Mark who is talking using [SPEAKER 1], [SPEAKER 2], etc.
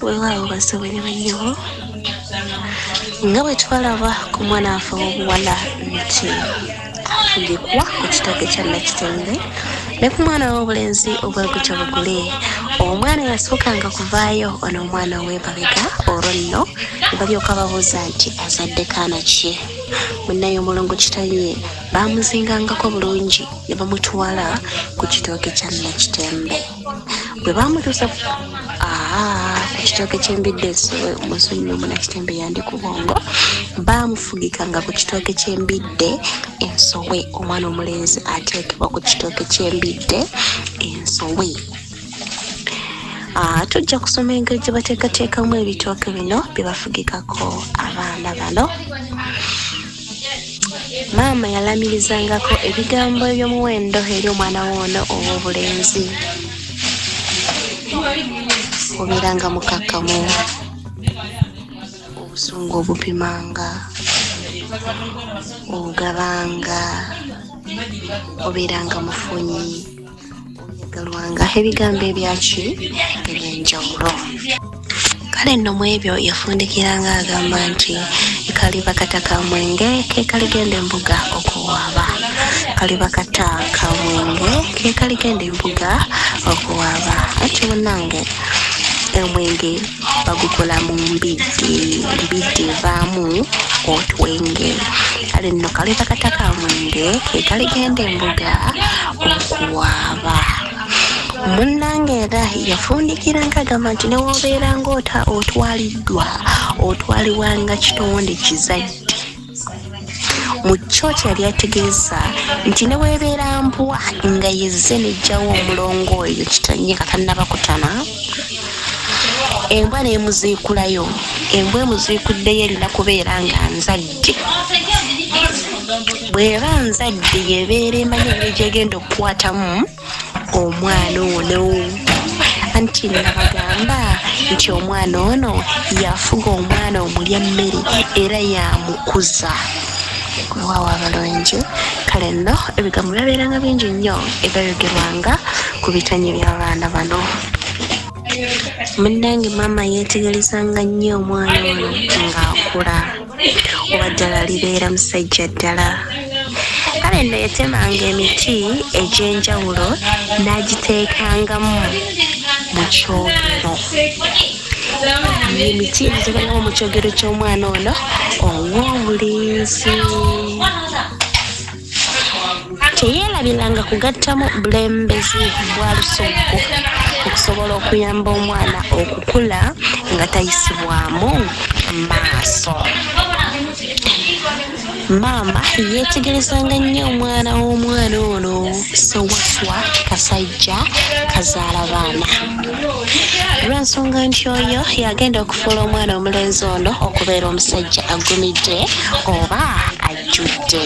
[SPEAKER 1] weewaawo basobole bannyo nga bwe twalaba ku mwana waffe w'obuwala nti afugikwa ku kitooke kya Nakitembe ne ku mwana w'obulenzi obwegutya bugule. Omwana yasookanga kuvaayo ono omwana ow'emabega olwo nno ne balyoka babuuza nti azadde kaana ki. Munnaye omulongo kitanye baamuzingangako bulungi ne bamutwala ku kitooke kya Nakitembe. Bwe baamutuusa ku kitooke ky'embidde omuzungu Nakitembe yandi ku bwongo, baamufugikanga ku kitooke ky'embidde ensowe. Omwana omulenzi ateekebwa ku kitooke ky'embidde ensowe. Tujja kusoma engeri gye bateekateekamu ebitooke bino bye bafugikako abaana bano. Maama yalamirizangako ebigambo eby'omuwendo eri omwana w'ono ow'obulenzi. Obeeranga mukakkamu, obusungu obupimanga, ogabanga, obeeranga mufunyi, oyagalwanga, ebigambo ebyaki eby'enjawulo. Kale nno mu ebyo yafundikiranga agamba nti kaliba kata ka mwenge ke kaligenda embuga okuwaaba. Kaliba kata ka mwenge ke kaligenda embuga okuwaaba. Ati munnange omwenge bagukola mu mbidde evaamu otwenge. Kale nno kaliba kata ka mwenge ke kaligenda embuga okuwaaba. Munnange era yafundikiranga agamba nti newobeeranga otwalibwanga kitonde kizadde. Mu kyo yali ategeeza nti neweebeera mpwa nga yezze nejjawo omulongo oyo kitanye katannaba kutana, embwa neemuziikulayo. Embwa emuziikuddeyo erina kubeera nga nzadde. Bw'eba nzadde yebeera emanya engeri gyegenda okukwatamu omwana ono. Anti nabagamba nti omwana ono yafuga omwana omulya mmere era yamukuza. Weewaawo abalungi. Kale nno ebigambo byabeeranga bingi nnyo ebyayogerwanga ku bitanye by'abaana bano. Munnange maama yeetegerezanga nnyo omwana ono ng'akula, oba ddala libeera musajja ddala. Kale nno yatemanga emiti egy'enjawulo n'agiteekangamu mu kyogero. Emiti egiteekangamu mu kyogero ky'omwana ono ow'obulenzi. Teyeerabiranga kugattamu bulembezi bwa lusoggo okusobola okuyamba omwana okukula nga tayisibwamu maaso. Maama yeetegerezanga nnyo omwana w'omwana ono, sewaswa kasajja kazaala baana. Lw'ensonga nti oyo yagenda okufuula omwana omulenzi ono okubeera omusajja agumidde oba ajjudde.